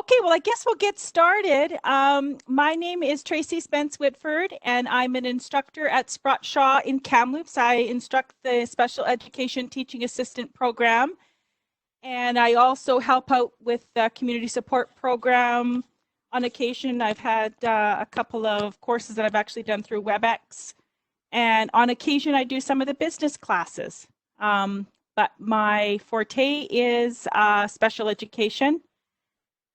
Okay, well, I guess we'll get started. My name is Tracy Spence Whitford, and I'm an instructor at SprottShaw in Kamloops. I instruct the Special Education Teaching Assistant program, and I also help out with the Community Support Program. On occasion, I've had a couple of courses that I've actually done through WebEx, and on occasion, I do some of the business classes. But my forte is special education.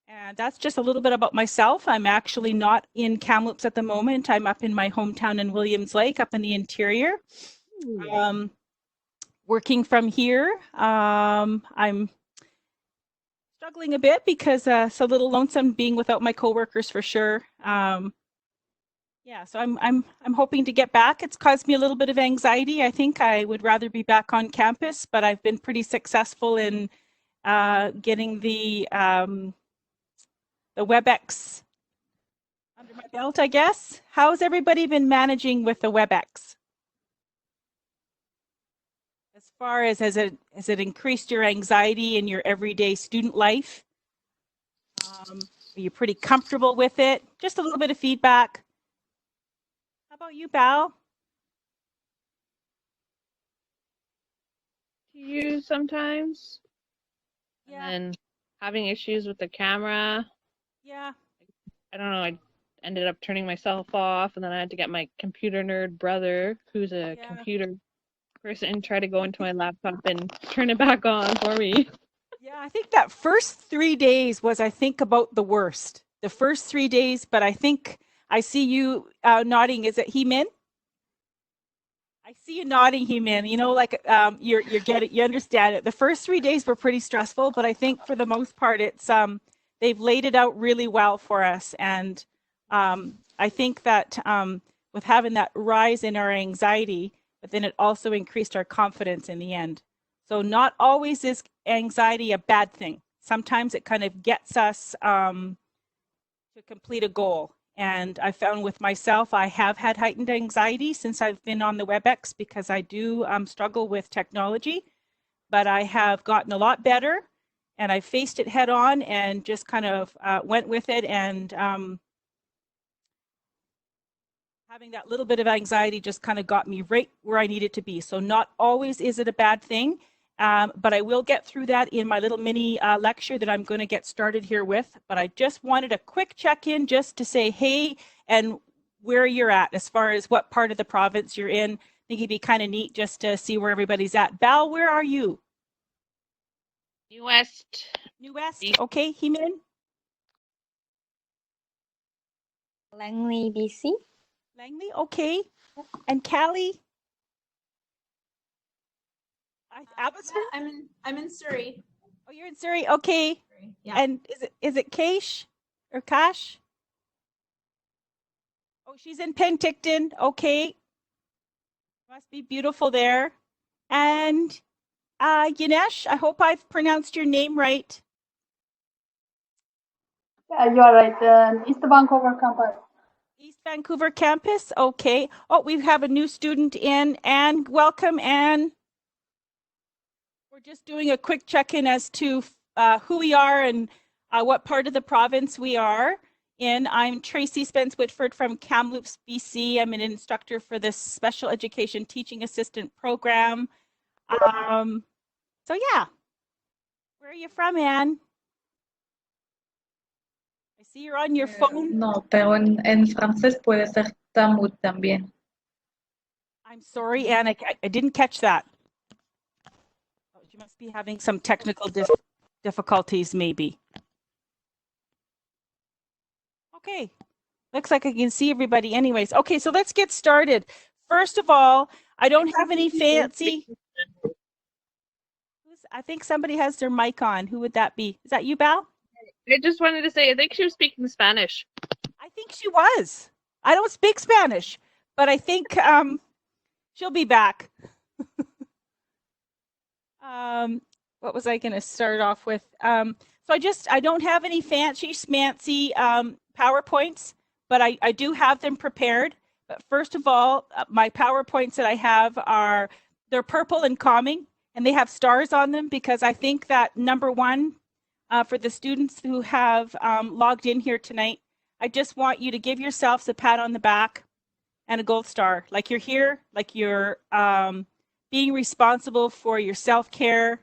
And that's just a little bit about myself. I'm actually not in Kamloops at the moment. I'm up in my hometown in Williams Lake, up in the interior. Working from here. I'm struggling a bit because it's a little lonesome being without my coworkers for sure. Yeah, so I'm hoping to get back. It's caused me a little bit of anxiety. I think I would rather be back on campus, but I've been pretty successful in getting the WebEx under my belt, I guess. How's everybody been managing with the WebEx? As far as has it increased your anxiety in your everyday student life? Are you pretty comfortable with it? Just a little bit of feedback. How about you, Bal? To use sometimes. Yeah. And then having issues with the camera. Yeah. I don't know. I ended up turning myself off, and then I had to get my computer nerd brother, who's a computer person, try to go into my laptop and turn it back on for me. Yeah, I think that first 3 days was, I think, about the worst. The first 3 days, but I think I see you nodding. Is it He-Min? I see you nodding, He-Man. You know, like you're getting, you understand it. The first 3 days were pretty stressful, but I think for the most part, it's they've laid it out really well for us, and I think that with having that rise in our anxiety, but then it also increased our confidence in the end. So not always is anxiety a bad thing. Sometimes it kind of gets us to complete a goal. And I found with myself, I have had heightened anxiety since I've been on the WebEx because I do struggle with technology, but I have gotten a lot better and I faced it head on and just kind of went with it. And having that little bit of anxiety just kind of got me right where I needed to be. So not always is it a bad thing. But I will get through that in my little mini lecture that I'm going to get started here with. But I just wanted a quick check-in just to say hey and where you're at as far as what part of the province you're in. I think it'd be kind of neat just to see where everybody's at. Val, where are you? New West. New West. Okay, He-Min? Langley, BC. Langley, okay. And Callie? Abbotsford? Yeah, I'm in Surrey. Oh, you're in Surrey. Okay. Yeah. And is it Kaish or Cash? Oh, she's in Penticton. Okay. Must be beautiful there. And Yanesh, I hope I've pronounced your name right. Yeah, you are right. East Vancouver campus. East Vancouver campus. Okay. Oh, we have a new student in. Anne, welcome, Anne. We're just doing a quick check-in as to who we are and what part of the province we are in. I'm Tracy Spence Whitford from Kamloops, BC. I'm an instructor for this Special Education Teaching Assistant program. So yeah, where are you from, Anne? I see you're on your phone. No, pero en francés puede ser Tamud también. I'm sorry, Anne, I didn't catch that. Oh, you must be having some technical difficulties, maybe. Okay, looks like I can see everybody anyways. Okay, so let's get started. First of all, I don't have any fancy... I think somebody has their mic on. Who would that be? Is that you, Bal? I just wanted to say, I think she was speaking Spanish. I think she was. I don't speak Spanish, but I think she'll be back. What was I going to start off with? So I don't have any fancy schmancy PowerPoints, but I do have them prepared. But first of all, my PowerPoints that I have they're purple and calming, and they have stars on them because I think that number one, for the students who have logged in here tonight, I just want you to give yourselves a pat on the back and a gold star. Like you're here, like you're being responsible for your self-care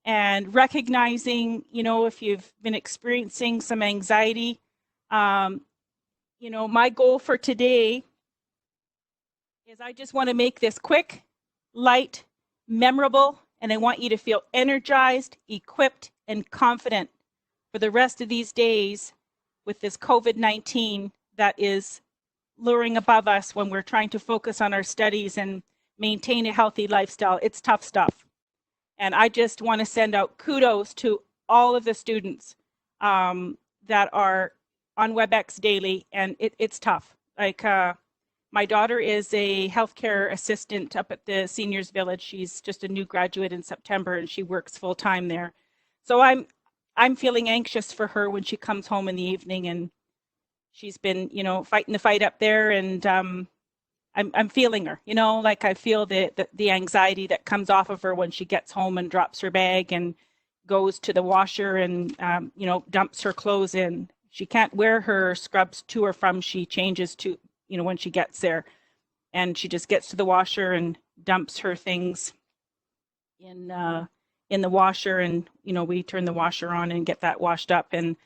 and recognizing, if you've been experiencing some anxiety. My goal for today is I just want to make this quick, light, memorable, and I want you to feel energized, equipped, and confident for the rest of these days with this COVID-19 that is luring above us when we're trying to focus on our studies and maintain a healthy lifestyle. It's tough stuff. And I just want to send out kudos to all of the students that are on WebEx daily, and it's tough. Like my daughter is a healthcare assistant up at the Seniors Village. She's just a new graduate in September, and she works full time there. So I'm feeling anxious for her when she comes home in the evening, and she's been, fighting the fight up there, and I'm feeling her, like I feel the anxiety that comes off of her when she gets home and drops her bag and goes to the washer and, dumps her clothes in. She can't wear her scrubs to or from. She changes to, when she gets there, and she just gets to the washer and dumps her things in the washer, and, we turn the washer on and get that washed up. And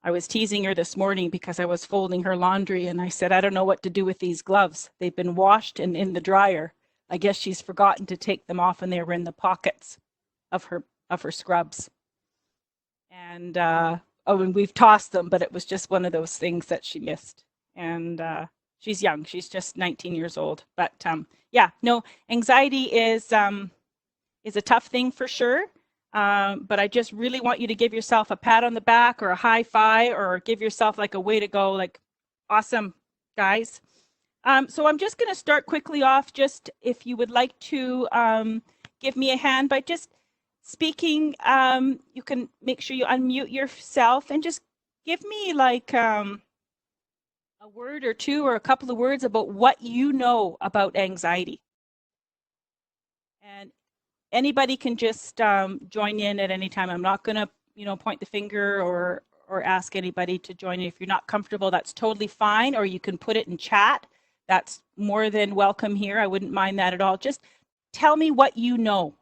I was teasing her this morning because I was folding her laundry, and I said, I don't know what to do with these gloves. They've been washed and in the dryer. I guess she's forgotten to take them off, and they were in the pockets of her scrubs. And and we've tossed them, but it was just one of those things that she missed. And she's young. She's just 19 years old. But anxiety is a tough thing for sure. But I just really want you to give yourself a pat on the back or a high five, or give yourself like a way to go, like, awesome, guys. So I'm just going to start quickly off. Just if you would like to give me a hand by just speaking, you can make sure you unmute yourself and just give me like a word or two or a couple of words about what you know about anxiety. And anybody can just join in at any time. I'm not going to, point the finger or ask anybody to join in. If you're not comfortable, that's totally fine. Or you can put it in chat. That's more than welcome here. I wouldn't mind that at all. Just tell me what you know.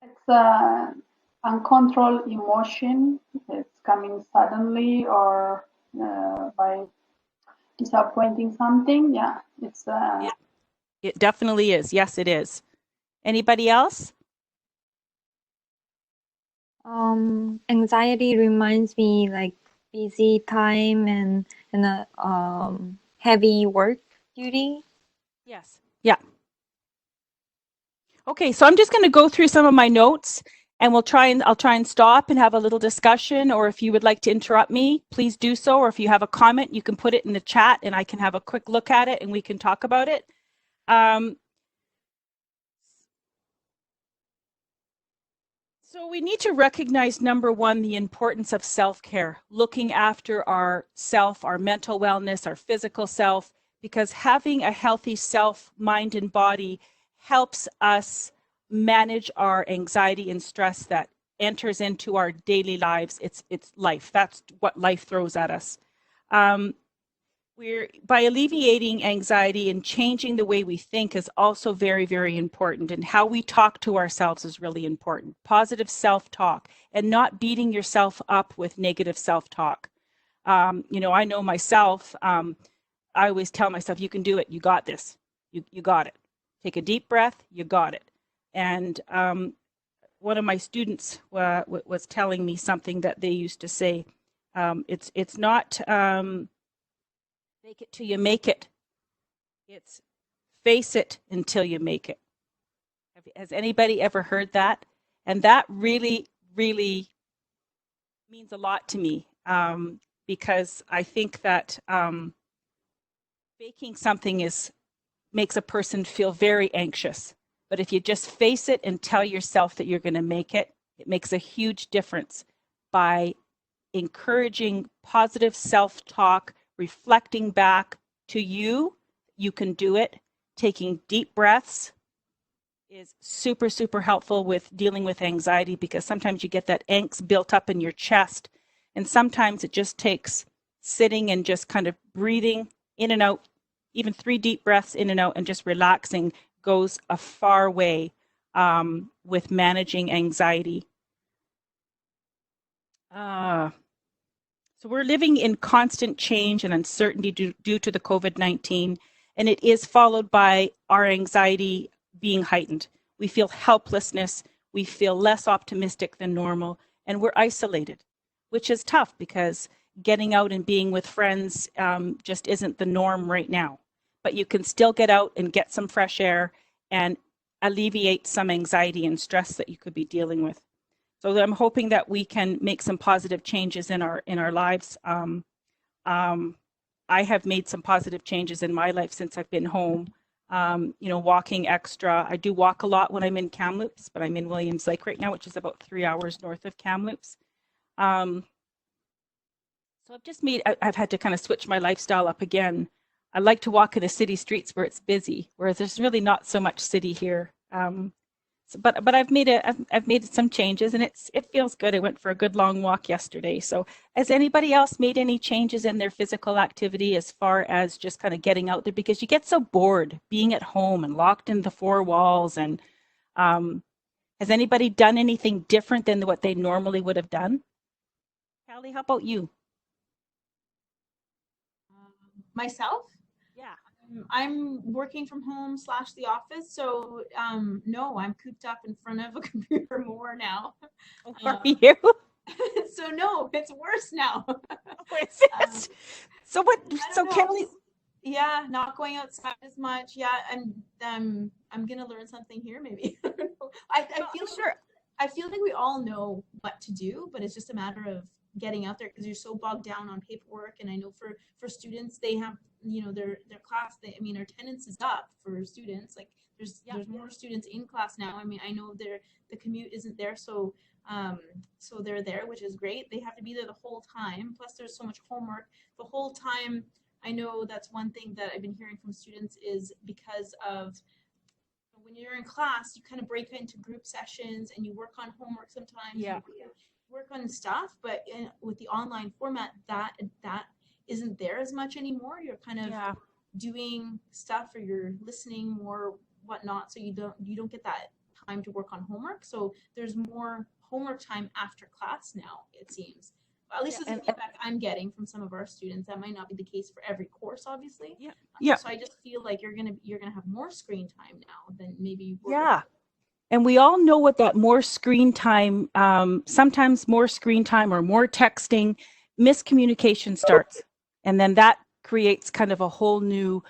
It's uncontrolled emotion. It's coming suddenly or by disappointing something. Yeah, it's. It definitely is. Yes, it is. Anybody else? Anxiety reminds me like busy time and heavy work duty. Yes. Yeah. Okay, so I'm just going to go through some of my notes, and I'll try and stop and have a little discussion, or if you would like to interrupt me, please do so. Or if you have a comment, you can put it in the chat and I can have a quick look at it and we can talk about it. So we need to recognize, number one, the importance of self-care, looking after our self, our mental wellness, our physical self, because having a healthy self, mind, and body helps us manage our anxiety and stress that enters into our daily lives. It's life. That's what life throws at us. By alleviating anxiety and changing the way we think is also very, very important. And how we talk to ourselves is really important. Positive self-talk and not beating yourself up with negative self-talk. I know myself, I always tell myself, you can do it. You got this. You got it. Take a deep breath. You got it. And one of my students was telling me something that they used to say. It's not... fake it till you make it. It's face it until you make it. Has anybody ever heard that? And that really, really means a lot to me, because I think that faking something makes a person feel very anxious. But if you just face it and tell yourself that you're going to make it, it makes a huge difference by encouraging positive self-talk, reflecting back to you can do it, taking deep breaths. is super, super helpful with dealing with anxiety, because sometimes you get that angst built up in your chest. And sometimes it just takes sitting and just kind of breathing in and out, even 3 deep breaths in and out, and just relaxing goes a far way with managing anxiety. So we're living in constant change and uncertainty due to the COVID-19, and it is followed by our anxiety being heightened. We feel helplessness, we feel less optimistic than normal, and we're isolated, which is tough because getting out and being with friends just isn't the norm right now. But you can still get out and get some fresh air and alleviate some anxiety and stress that you could be dealing with. So I'm hoping that we can make some positive changes in our lives. I have made some positive changes in my life since I've been home. Walking extra. I do walk a lot when I'm in Kamloops, but I'm in Williams Lake right now, which is about 3 hours north of Kamloops. So I've had to kind of switch my lifestyle up again. I like to walk in the city streets where it's busy, whereas there's really not so much city here. But I've made some changes, and it feels good. I went for a good long walk yesterday. So has anybody else made any changes in their physical activity as far as just kind of getting out there? Because you get so bored being at home and locked in the 4 walls. And has anybody done anything different than what they normally would have done? Callie, how about you? Myself? Yeah. I'm working from home / the office, so no, I'm cooped up in front of a computer more now. Are you? So no, it's worse now. So what? So know, Kelly, yeah, not going outside as much. Yeah, and I'm gonna learn something here maybe. I feel sure. I feel like we all know what to do, but it's just a matter of getting out there because you're so bogged down on paperwork. And I know for students, they have their class. Our attendance is up for students. Like there's more students in class now. I mean, I know the commute isn't there, so they're there, which is great. They have to be there the whole time. Plus, there's so much homework the whole time. I know that's one thing that I've been hearing from students is because of when you're in class, you kind of break into group sessions and you work on homework sometimes. Yeah. You work on stuff, but with the online format, that isn't there as much anymore. You're kind of doing stuff or you're listening or whatnot, so you don't get that time to work on homework. So there's more homework time after class now, it seems. At least this is the feedback I'm getting from some of our students. That might not be the case for every course, obviously. Yeah. So I just feel like you're gonna have more screen time now than maybe you were. Yeah. And we all know what that more screen time, sometimes more screen time or more texting, miscommunication starts. And then that creates kind of a whole new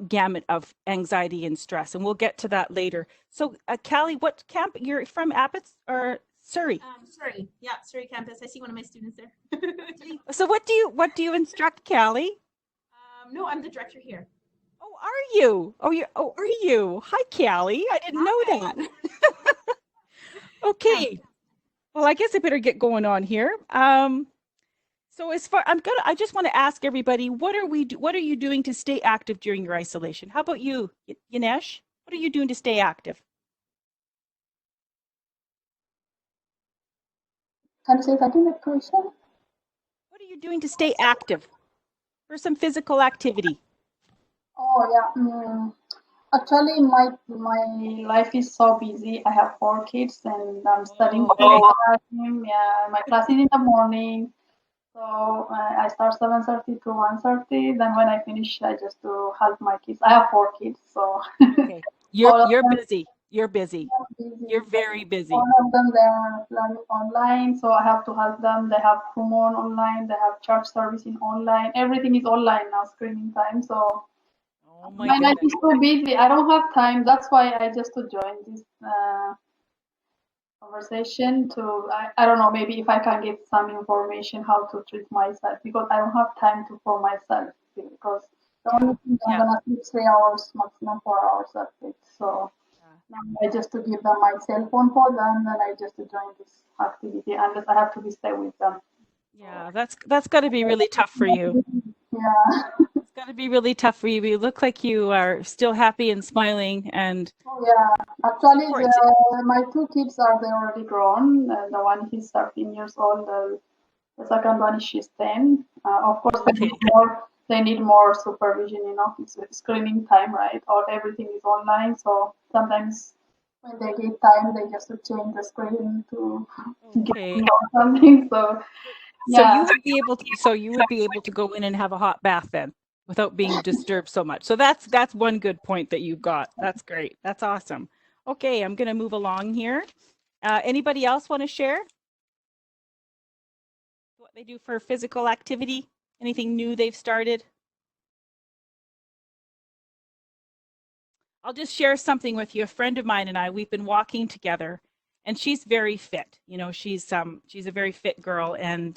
gamut of anxiety and stress. And we'll get to that later. So Callie, what camp, you're from Abbots or Surrey? Surrey. Yeah, Surrey campus. I see one of my students there. So what do you instruct, Callie? No, I'm the director here. Oh, are you? Oh, are you? Hi, Callie. I didn't know that. Okay. Well, I guess I better get going on here. So I just want to ask everybody, what are you doing to stay active during your isolation? How about you, Yanesh? What are you doing to stay active? Can you say that in the question? What are you doing to stay active for some physical activity? Oh yeah. Actually, my life is so busy. I have 4 kids, and I'm studying full time. Yeah, my class is in the morning, so I start 7:30 to 1:30. Then when I finish, I just do help my kids. I have 4 kids, so okay. You're busy. You're busy. You're very busy. All of them, they are learning online, so I have to help them. They have Kumon online. They have church service in online. Everything is online now, screening time. So. Oh my life is so busy. I don't have time. That's why I just to join this conversation I don't know, maybe if I can get some information how to treat myself, because I don't have time for myself, because the only thing I'm gonna sleep 3 hours, maximum 4 hours, that's it. So now I just to give them my cell phone for them, then I just to join this activity, unless I have to stay with them. Yeah, that's got to be really tough for you. Yeah. It's got to be really tough for you. You look like you are still happy and smiling, and Oh yeah, actually, important. my two kids are they already grown. The one he's 13 years old. The second one she's 10. Of course, they Okay. need more. They need more supervision. You know, it's screening time, right? Or everything is online, so sometimes when they get time, they just to change the screen to Okay. game or something. So So yeah, you would be able to go in and have a hot bath then without being disturbed so much. So that's one good point that you've got. That's great. That's awesome. Okay, I'm going to move along here. Anybody else want to share what they do for physical activity? Anything new they've started? I'll just share something with you. A friend of mine and I, we've been walking together, and she's very fit. You know, she's a very fit girl, and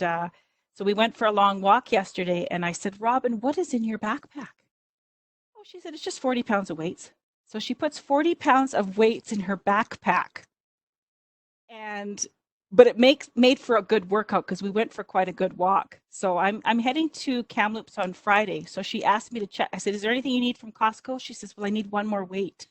so we went for a long walk yesterday. And I said, Robin, what is in your backpack? Oh, she said it's just 40 pounds of weights. So she puts 40 pounds of weights in her backpack, and but it made for a good workout because we went for quite a good walk. So I'm heading to Kamloops on Friday. So she asked me to check. I said, "Is there anything you need from Costco?" She says, "Well, I need one more weight."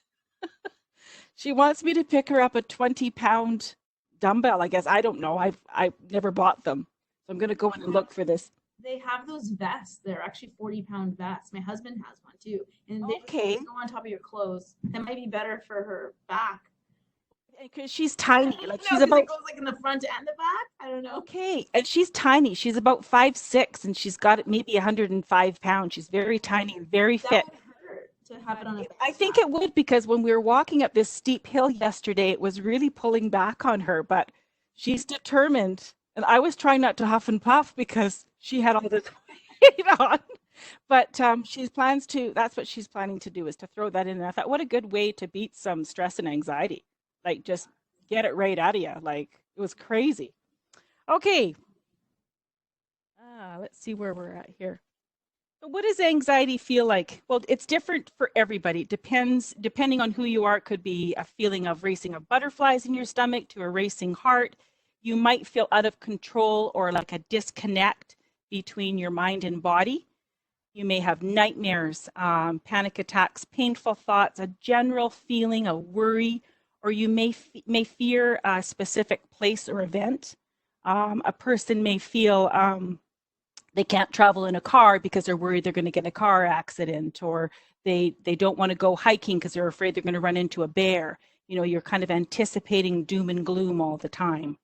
She wants me to pick her up a 20-pound dumbbell. I guess I don't know. I've never bought them, so I'm gonna go in and look for this. They have those vests. They're actually 40-pound vests. My husband has one too, and they Okay, just go on top of your clothes. That might be better for her back. because she's tiny. Like No, she's 'cause about it goes like in the front and the back. I don't know. okay, and she's tiny. She's about 5'6", and she's got maybe 105 pounds. She's very tiny and very That fit. would hurt to have it on a I think it would because when we were walking up this steep hill yesterday, it was really pulling back on her, but she's determined. And I was trying not to huff and puff because she had all this weight on. But she plans to, that's what she's planning to do is to throw that in. And I thought, what a good way to beat some stress and anxiety. Like just get it right out of you. Like it was crazy. Okay. Let's see where we're at here. So what does anxiety feel like? Well, it's different for everybody. It depending on who you are. It could be a feeling of racing of butterflies in your stomach to a racing heart. You might feel out of control or like a disconnect between your mind and body. You may have nightmares, panic attacks, painful thoughts, a general feeling of worry, or you may fear a specific place or event. A person may feel they can't travel in a car because they're worried they're going to get in a car accident, or they don't want to go hiking because they're afraid they're going to run into a bear. You know, you're kind of anticipating doom and gloom all the time.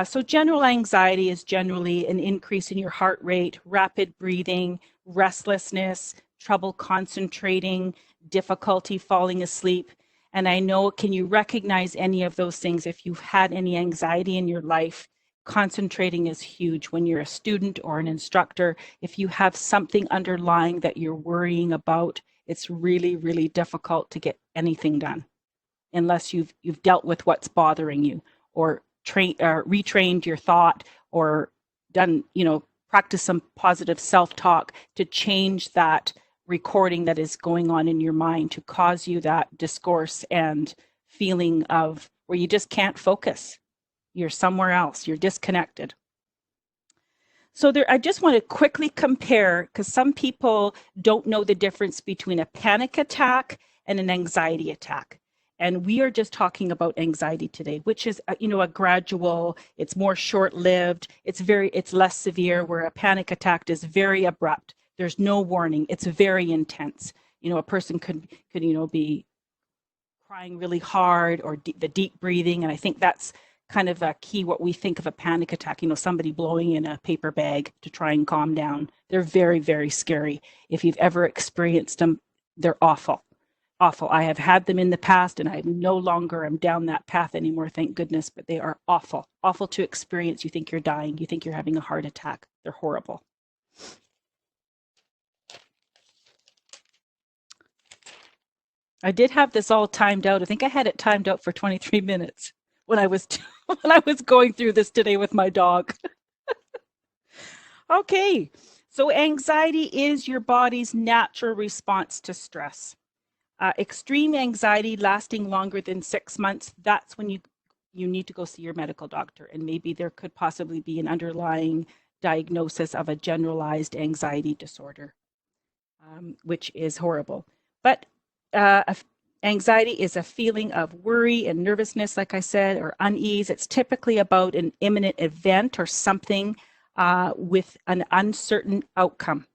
So general anxiety is generally an increase in your heart rate, rapid breathing, restlessness, trouble concentrating, difficulty falling asleep. And I know, can you recognize any of those things if you've had any anxiety in your life? Concentrating is huge when you're a student or an instructor. If you have something underlying that you're worrying about, it's really, really difficult to get anything done unless you've dealt with what's bothering you or retrained your thought or done, practice some positive self-talk to change that recording that is going on in your mind to cause you that discourse and feeling of where you just can't focus. You're somewhere else. You're disconnected. So there, I just want to quickly compare because some people don't know the difference between a panic attack and an anxiety attack. And we are just talking about anxiety today, which is, a gradual, it's more short-lived, it's less severe, where a panic attack is very abrupt. There's no warning. It's very intense. A person could be crying really hard or the deep breathing. And I think that's kind of a key what we think of a panic attack, somebody blowing in a paper bag to try and calm down. They're very, very scary. If you've ever experienced them, they're awful. Awful. I have had them in the past and I no longer am down that path anymore, thank goodness, but they are awful. Awful to experience. You think you're dying. You think you're having a heart attack. They're horrible. I did have this all timed out. I think I had it timed out for 23 minutes when I was going through this today with my dog. Okay, so anxiety is your body's natural response to stress. Extreme anxiety lasting longer than 6 months, that's when you need to go see your medical doctor, and maybe there could possibly be an underlying diagnosis of a generalized anxiety disorder. which is horrible. But anxiety is a feeling of worry and nervousness, like I said, or unease. It's typically about an imminent event or something with an uncertain outcome.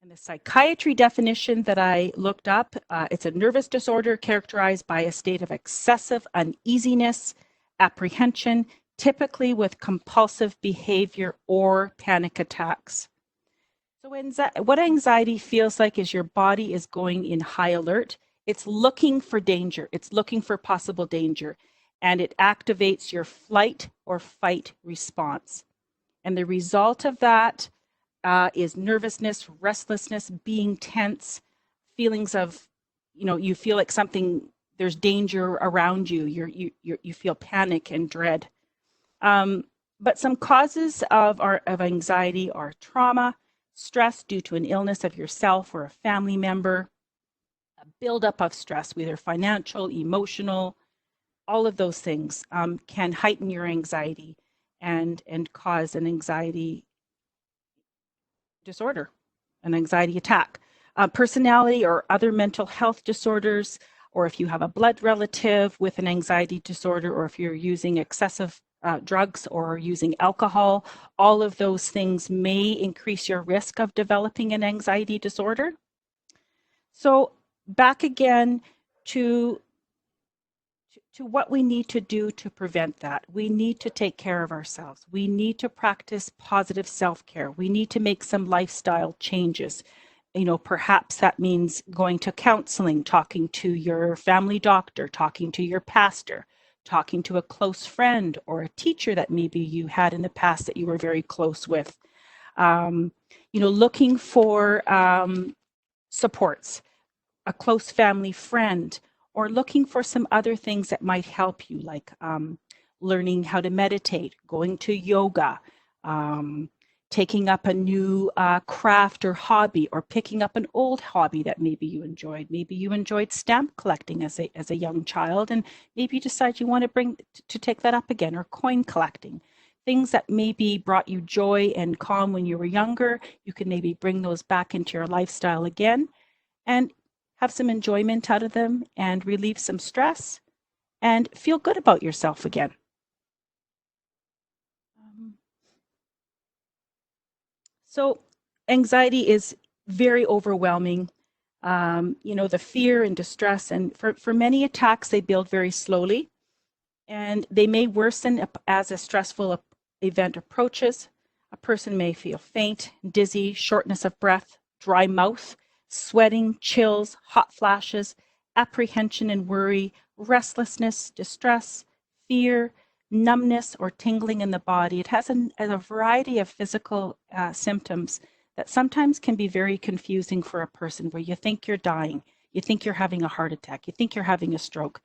And the psychiatry definition that I looked up, it's a nervous disorder characterized by a state of excessive uneasiness, apprehension, typically with compulsive behavior or panic attacks. So what anxiety feels like is your body is going in high alert. It's looking for danger. It's looking for possible danger. And it activates your flight or fight response. And the result of that is nervousness, restlessness, being tense, feelings of, you feel like there's danger around you. You feel panic and dread. But some causes of anxiety are trauma, stress due to an illness of yourself or a family member, a buildup of stress, whether financial, emotional, all of those things can heighten your anxiety and cause an anxiety disorder, an anxiety attack. Personality or other mental health disorders, or if you have a blood relative with an anxiety disorder, or if you're using excessive drugs or using alcohol, all of those things may increase your risk of developing an anxiety disorder. So back again to what we need to do to prevent that. We need to take care of ourselves. We need to practice positive self-care. We need to make some lifestyle changes. Perhaps that means going to counseling, talking to your family doctor, talking to your pastor, talking to a close friend or a teacher that maybe you had in the past that you were very close with. Looking for supports, a close family friend, or looking for some other things that might help you, like learning how to meditate, going to yoga, taking up a new craft or hobby, or picking up an old hobby that maybe you enjoyed. Maybe you enjoyed stamp collecting as a young child, and maybe you decide you want to take that up again, or coin collecting. Things that maybe brought you joy and calm when you were younger, you can maybe bring those back into your lifestyle again and have some enjoyment out of them and relieve some stress and feel good about yourself again. So anxiety is very overwhelming. The fear and distress, and for many attacks, they build very slowly, and they may worsen as a stressful event approaches. A person may feel faint, dizzy, shortness of breath, dry mouth, sweating, chills, hot flashes, apprehension and worry, restlessness, distress, fear, numbness or tingling in the body. It has a variety of physical symptoms that sometimes can be very confusing for a person, where you think you're dying, you think you're having a heart attack, you think you're having a stroke.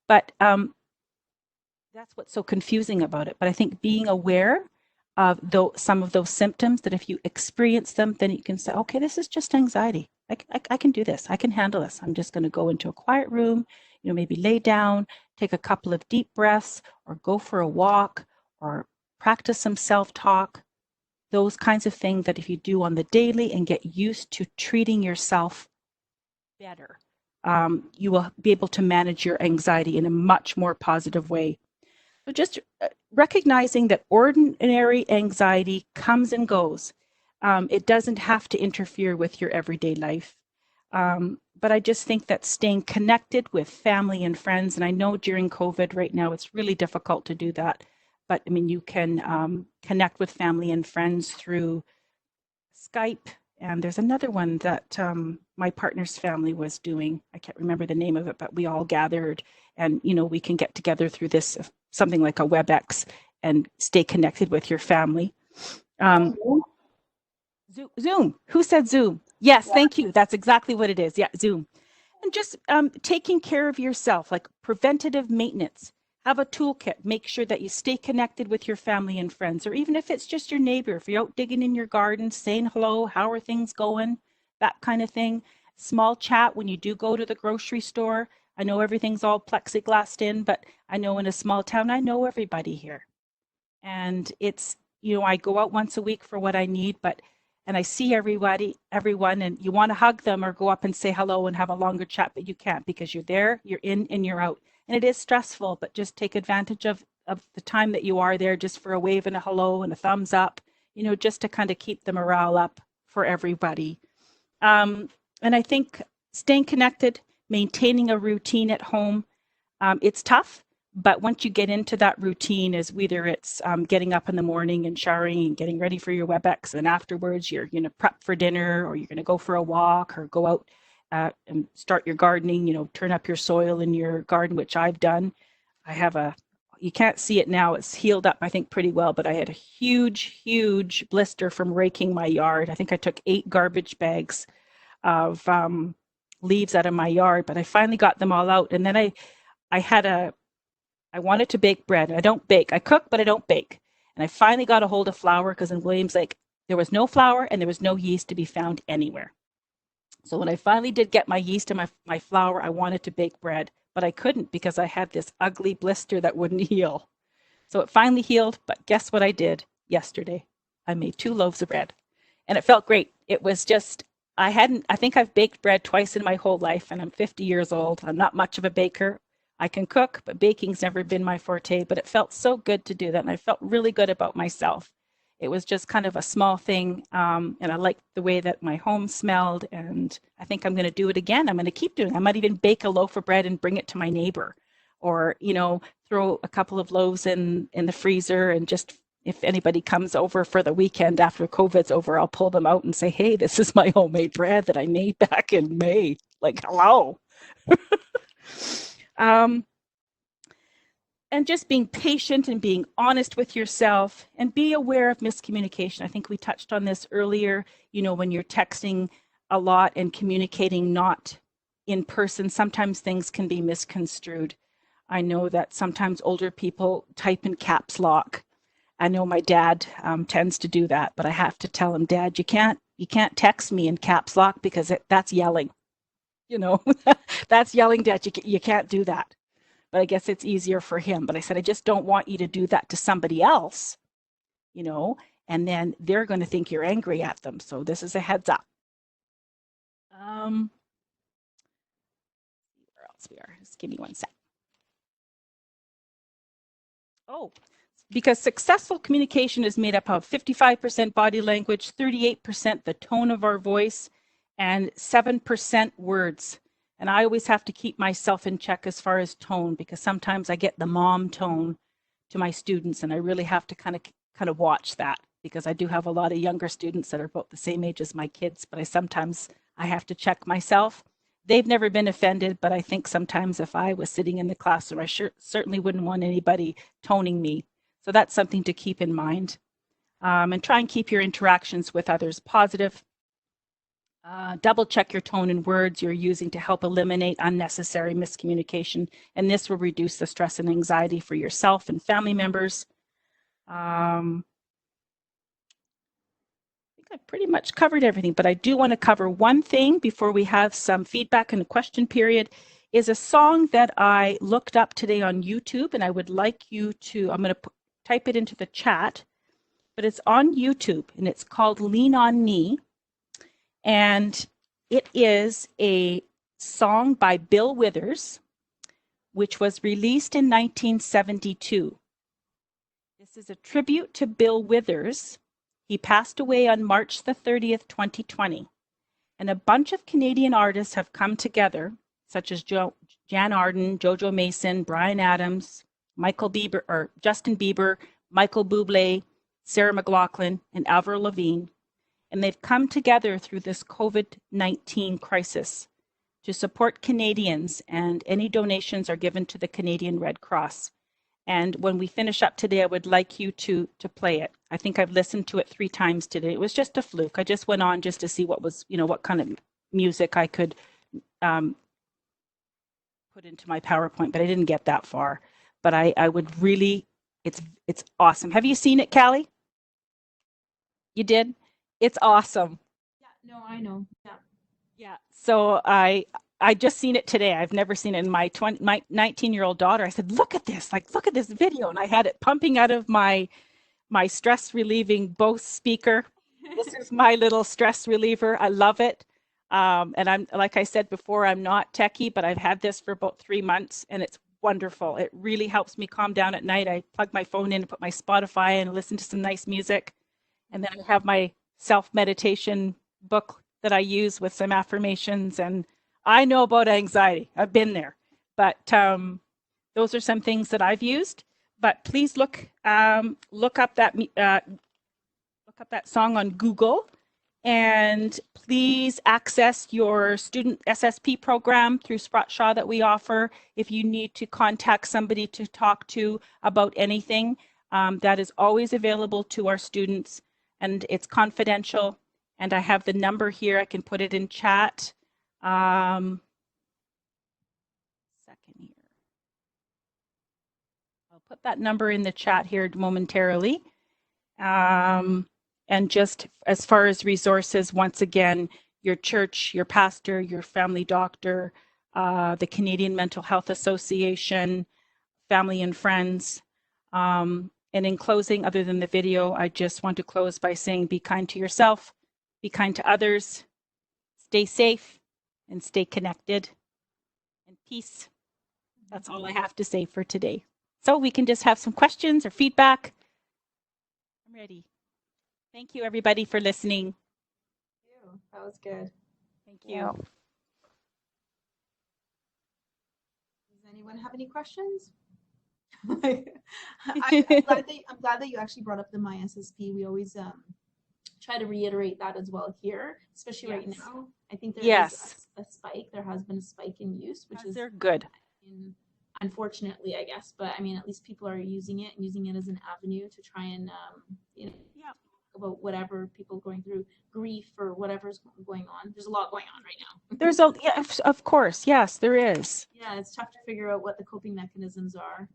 But that's what's so confusing about it. But I think being aware of some of those symptoms, that if you experience them, then you can say, okay, this is just anxiety. I can do this. I can handle this. I'm just going to go into a quiet room, maybe lay down, take a couple of deep breaths, or go for a walk, or practice some self-talk. Those kinds of things that if you do on the daily and get used to treating yourself better, you will be able to manage your anxiety in a much more positive way. So just recognizing that ordinary anxiety comes and goes. It doesn't have to interfere with your everyday life. But I just think that staying connected with family and friends, and I know during COVID right now, it's really difficult to do that. But I mean, you can connect with family and friends through Skype. And there's another one that my partner's family was doing. I can't remember the name of it, but we all gathered, and we can get together through this, something like a WebEx, and stay connected with your family. Zoom. Who said Zoom? Yes, thank you. That's exactly what it is. Yeah, Zoom. And just taking care of yourself, like preventative maintenance. Have a toolkit. Make sure that you stay connected with your family and friends, or even if it's just your neighbor, if you're out digging in your garden, saying hello, how are things going, that kind of thing. Small chat when you do go to the grocery store. I know everything's all plexiglassed in, but I know in a small town, I know everybody here. And it's, I go out once a week for what I need, but and I see everyone, and you want to hug them or go up and say hello and have a longer chat, but you can't because you're there, you're in, and you're out. And it is stressful, but just take advantage of the time that you are there just for a wave and a hello and a thumbs up, just to kind of keep the morale up for everybody. And I think staying connected, maintaining a routine at home, it's tough, but once you get into that routine, is whether it's getting up in the morning and showering and getting ready for your WebEx, and afterwards you're going to prep for dinner, or you're going to go for a walk, or go out and start your gardening, turn up your soil in your garden, which I've done. I have you can't see it now, it's healed up, I think, pretty well, but I had a huge blister from raking my yard. I think I took 8 garbage bags of leaves out of my yard, but I finally got them all out. And then I wanted to bake bread. I don't bake. I cook, but I don't bake. And I finally got a hold of flour, because in Williams Lake, there was no flour and there was no yeast to be found anywhere. So when I finally did get my yeast and my flour, I wanted to bake bread, but I couldn't because I had this ugly blister that wouldn't heal. So it finally healed, but guess what I did yesterday? I made 2 loaves of bread, and it felt great. It was just, I think I've baked bread twice in my whole life, and I'm 50 years old. I'm not much of a baker. I can cook, but baking's never been my forte, but it felt so good to do that, and I felt really good about myself. It was just kind of a small thing, and I liked the way that my home smelled, and I think I'm going to do it again. I'm going to keep doing it. I might even bake a loaf of bread and bring it to my neighbor, or, throw a couple of loaves in the freezer, and just, if anybody comes over for the weekend after COVID's over, I'll pull them out and say, hey, this is my homemade bread that I made back in May. Like, hello. And just being patient and being honest with yourself, and be aware of miscommunication. I think we touched on this earlier. When you're texting a lot and communicating not in person, sometimes things can be misconstrued. I know that sometimes older people type in caps lock. I know my dad tends to do that, but I have to tell him, Dad, you can't text me in caps lock, because that's yelling. That's yelling, Dad. You can't do that. But I guess it's easier for him. But I said, I just don't want you to do that to somebody else, and then they're going to think you're angry at them. So this is a heads up. Where else we are? Just give me one sec. Oh, because successful communication is made up of 55% body language, 38% the tone of our voice, and 7% words. And I always have to keep myself in check as far as tone, because sometimes I get the mom tone to my students, and I really have to kind of watch that, because I do have a lot of younger students that are about the same age as my kids, but I have to check myself. They've never been offended, but I think sometimes if I was sitting in the classroom, I certainly wouldn't want anybody toning me. So that's something to keep in mind. And try and keep your interactions with others positive. Double check your tone and words you're using to help eliminate unnecessary miscommunication, and this will reduce the stress and anxiety for yourself and family members. I think I've pretty much covered everything, but I do want to cover one thing before we have some feedback and a question period. Is a song that I looked up today on YouTube, and I would like you to, I'm going to type it into the chat, but it's on YouTube, and it's called Lean on Me. And it is a song by Bill Withers, which was released in 1972. This is a tribute to Bill Withers. He passed away on March the 30th, 2020. And a bunch of Canadian artists have come together, such as Jan Arden, Jojo Mason, Bryan Adams, Justin Bieber, Michael Bublé, Sarah McLachlan, and Avril Lavigne. And they've come together through this COVID-19 crisis to support Canadians, and any donations are given to the Canadian Red Cross. And when we finish up today, I would like you to play it. I think I've listened to it 3 times today. It was just a fluke. I just went on just to see what kind of music I could put into my PowerPoint, but I didn't get that far. But I would really, it's awesome. Have you seen it, Callie? You did? It's awesome. Yeah, no, I know. Yeah. Yeah. So I just seen it today. I've never seen it. In my 19-year-old daughter, I said, look at this video. And I had it pumping out of my stress relieving Bose speaker. This is my little stress reliever. I love it. And I'm, like I said before, I'm not techie, but I've had this for about 3 months and it's wonderful. It really helps me calm down at night. I plug my phone in and put my Spotify in and listen to some nice music. And then I have my self-meditation book that I use with some affirmations. And I know about anxiety. I've been there. But those are some things that I've used. But please look up that song on Google, and please access your student SSP program through Sprott Shaw that we offer. If you need to contact somebody to talk to about anything, that is always available to our students, and it's confidential. And I have the number here. I can put it in chat. Second here. I'll put that number in the chat here momentarily. And just as far as resources, once again, your church, your pastor, your family doctor, the Canadian Mental Health Association, family and friends. And in closing, other than the video, I just want to close by saying be kind to yourself, be kind to others, stay safe, and stay connected. And peace. That's all I have to say for today. So we can just have some questions or feedback. I'm ready. Thank you, everybody, for listening. Thank you. That was good. Thank you. Does anyone have any questions? I'm glad that you actually brought up the MySSP. We always try to reiterate that as well here, especially right now. I think there is a spike. There has been a spike in use, which is they're good. Unfortunately, I guess, but I mean, at least people are using it as an avenue to try and about whatever people going through, grief or whatever's going on. There's a lot going on right now. There's of course, yes, there is. Yeah, it's tough to figure out what the coping mechanisms are.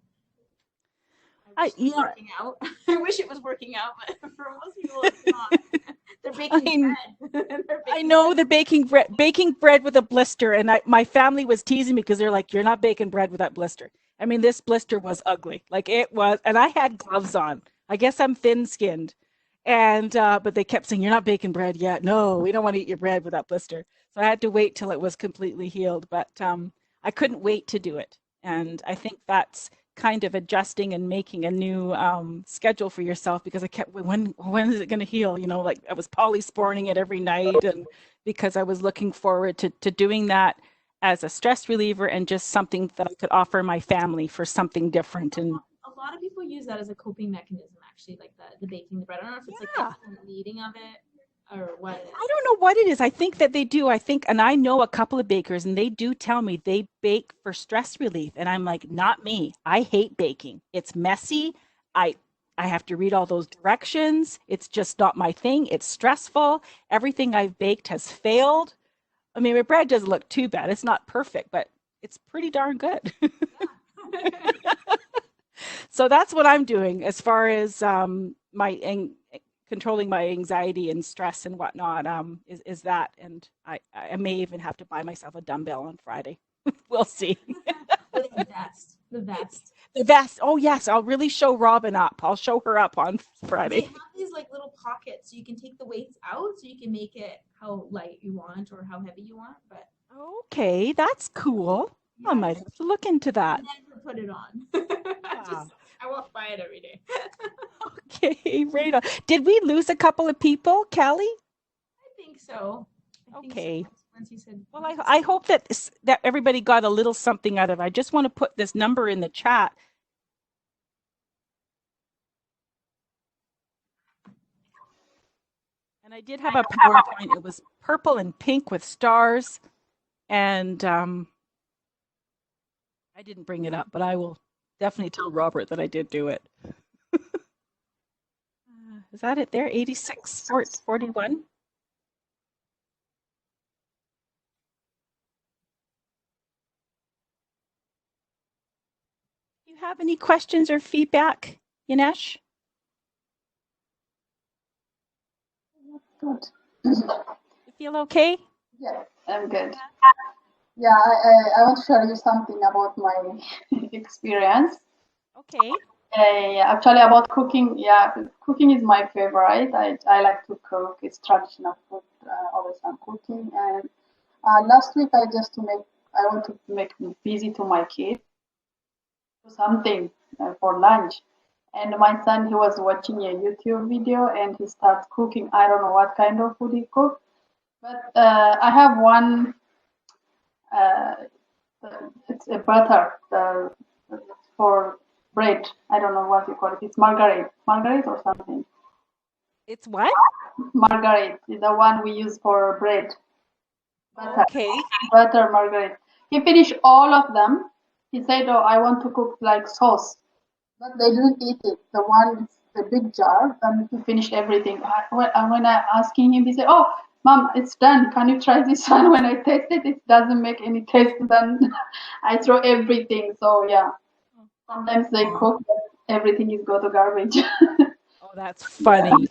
Working out. I wish it was working out, but for most people, it's not. They're baking bread. I know they're baking bread with a blister, and my family was teasing me because they're like, "You're not baking bread with that blister." I mean, this blister was ugly, like it was, and I had gloves on. I guess I'm thin-skinned, and but they kept saying, "You're not baking bread yet. No, we don't want to eat your bread with that blister." So I had to wait till it was completely healed, but I couldn't wait to do it, and I think that's kind of adjusting and making a new schedule for yourself, because I kept, when is it going to heal? You know, like I was polysporting it every night, and because I was looking forward to doing that as a stress reliever and just something that I could offer my family for something different. And a lot of people use that as a coping mechanism, actually, like the baking the bread. I don't know if it's like the eating of it or what it is. I don't know what it is. I think that they do. And I know a couple of bakers, and they do tell me they bake for stress relief. And I'm like, not me. I hate baking. It's messy. I have to read all those directions. It's just not my thing. It's stressful. Everything I've baked has failed. I mean, my bread doesn't look too bad. It's not perfect, but it's pretty darn good. So that's what I'm doing as far as controlling my anxiety and stress and whatnot, is that. And I may even have to buy myself a dumbbell on Friday. We'll see. The vest. Oh yes, I'll really show Robin up. I'll show her up on Friday. They have these like little pockets, so you can take the weights out, so you can make it how light you want or how heavy you want. But okay, that's cool. Yes. I might have to look into that. Never put it on. I walk by it every day. Okay, right on. Did we lose a couple of people, Kelly? I think so. Okay. Once you said, well, I hope that everybody got a little something out of it. I just want to put this number in the chat. And I did have a PowerPoint. It was purple and pink with stars. And I didn't bring it up, but I will definitely tell Robert that I did do it. Is that it there? 86, 41? Do you have any questions or feedback, Yanesh? Good. You feel okay? Yeah, I'm good. Yeah, I want to share you something about my experience. Okay. Actually, about cooking, yeah, cooking is my favorite. I like to cook. It's traditional food. Always I'm cooking. And last week I want to make busy to my kids something for lunch. And my son, he was watching a YouTube video and he starts cooking. I don't know what kind of food he cooked, but I have one. Uh, it's a butter for bread. I don't know what you call it. It's margarite or something. It's what? Margarite is the one we use for bread. Butter, Okay. butter margarite. He finished all of them. He said, "Oh, I want to cook like sauce," but they didn't eat it. The big jar, and he finished everything. When I asking him, he said, "Oh, Mom, it's done. Can you try this one?" When I taste it, it doesn't make any taste. Then I throw everything. So yeah, sometimes they cook, but everything is go to garbage. Oh, that's funny.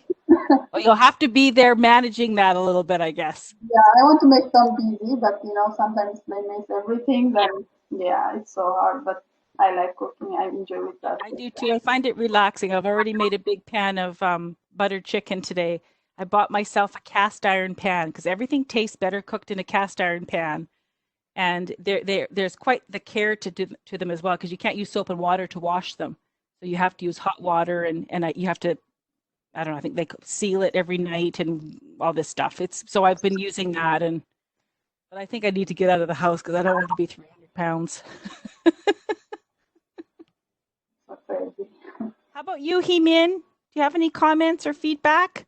Well, you'll have to be there managing that a little bit, I guess. Yeah, I want to make them busy, but sometimes they miss everything. Then yeah, it's so hard. But I like cooking. I enjoy with that. I do too. I find it relaxing. I've already made a big pan of buttered chicken today. I bought myself a cast iron pan because everything tastes better cooked in a cast iron pan. And there's quite the care to them as well because you can't use soap and water to wash them. So you have to use hot water and you have to, I don't know, I think they seal it every night and all this stuff. So I've been using that but I think I need to get out of the house because I don't want to be 300 pounds. So crazy. How about you, Heemin? Do you have any comments or feedback?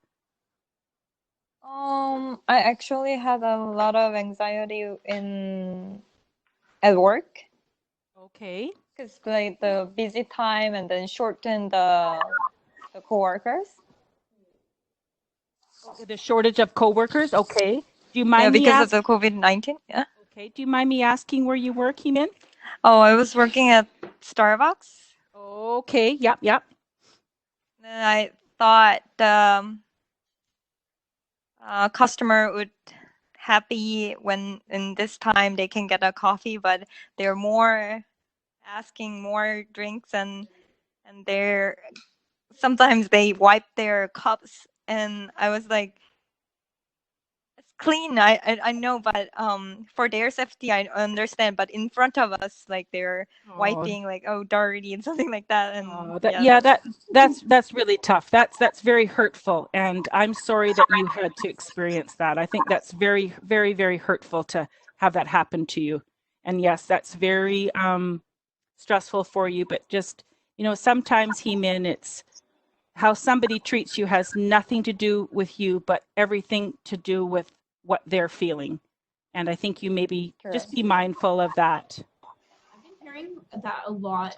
I actually had a lot of anxiety at work Okay. because like the busy time and then shorten the coworkers. The shortage of coworkers. Okay. Do you mind me because of asking? the COVID-19. Yeah. Okay. Do you mind me asking where you work, Heemin? Oh, I was working at Starbucks. Okay. Yep. Yep. And I thought the customer would happy when in this time they can get a coffee, but they're more asking more drinks and they're sometimes they wipe their cups and I was like, it's clean. I know, but for their safety I understand, but in front of us like they're wiping like dirty and something like that. And that's really tough. That's very hurtful, and I'm sorry that you had to experience that. I think that's very, very, very hurtful to have that happen to you. And yes, that's very stressful for you. But just sometimes, Heemin, it's how somebody treats you has nothing to do with you, but everything to do with what they're feeling. And I think you maybe just be mindful of that. I've been hearing that a lot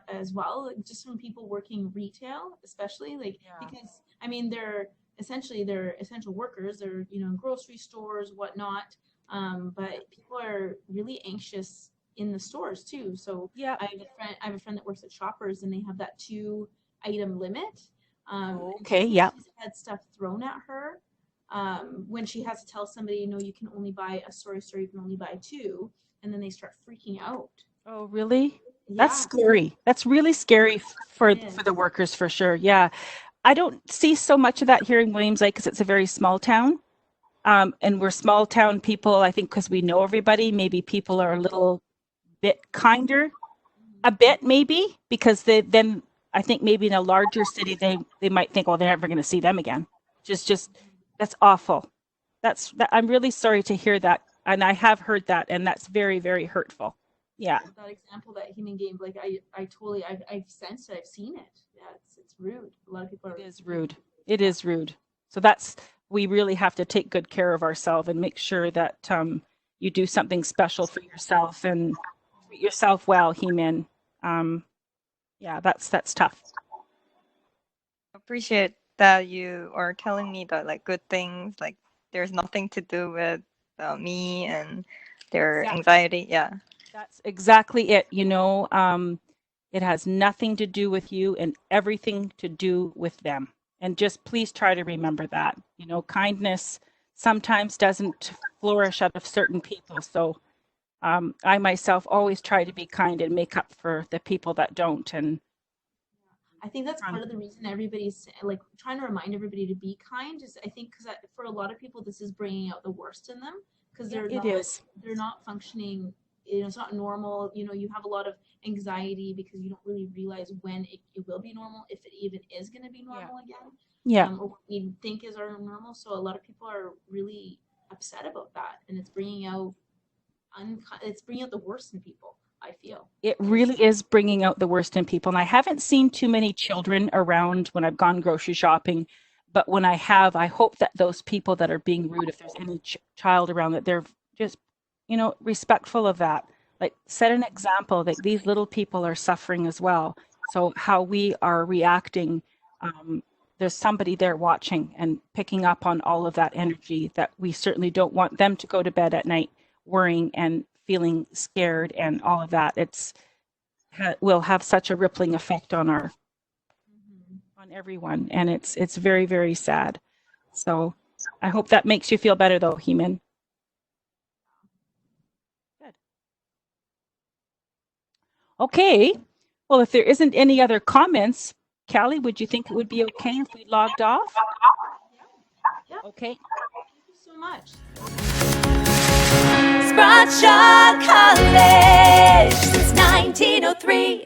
as well, like just from people working retail, especially because I mean they're essential workers. They're in grocery stores, whatnot. But people are really anxious in the stores too. So yeah, I have a friend that works at Shoppers, and they have that 2-item limit. Okay. Yeah. She's had stuff thrown at her when she has to tell somebody, no, you can only buy a store, you can only buy 2, and then they start freaking out. Oh, really? Yeah. That's scary. That's really scary for the workers for sure. Yeah. I don't see so much of that here in Williams Lake because it's a very small town. And we're small town people, I think, because we know everybody. Maybe people are a little bit kinder, a bit maybe, because then I think maybe in a larger city they might think, well, they're never going to see them again. Just that's awful. I'm really sorry to hear that, and I have heard that, and that's very, very hurtful. Yeah. That example that Human gave, like I totally, I've sensed it, I've seen it. Yeah, it's rude. A lot of people are. It is rude. It is rude. So we really have to take good care of ourselves and make sure that you do something special for yourself and treat yourself well, Heemin. Yeah, that's tough. Appreciate that you are telling me that like good things, like there's nothing to do with me and their anxiety. Yeah, that's exactly it. It has nothing to do with you and everything to do with them. And just please try to remember that. Kindness sometimes doesn't flourish out of certain people. So I myself always try to be kind and make up for the people that don't. And I think that's part of the reason everybody's like trying to remind everybody to be kind. Is I think because for a lot of people, this is bringing out the worst in them because they're not functioning. It's not normal. You have a lot of anxiety because you don't really realize when it will be normal, if it even is going to be normal again. Yeah. Or what we think is our normal. So a lot of people are really upset about that, and it's bringing out the worst in people. I feel it really is bringing out the worst in people. And I haven't seen too many children around when I've gone grocery shopping, but when I have, I hope that those people that are being rude, if there's any child around, that they're just, respectful of that. Like, set an example that these little people are suffering as well. So how we are reacting, there's somebody there watching and picking up on all of that energy that we certainly don't want them to go to bed at night worrying and feeling scared and all of that. Will have such a rippling effect on on everyone, and it's very, very sad. So I hope that makes you feel better, though, Heman. Good. Okay. Well, if there isn't any other comments, Callie, would you think it would be okay if we logged off? Yeah. Okay. Thank you so much. SprottTalks College since 1903.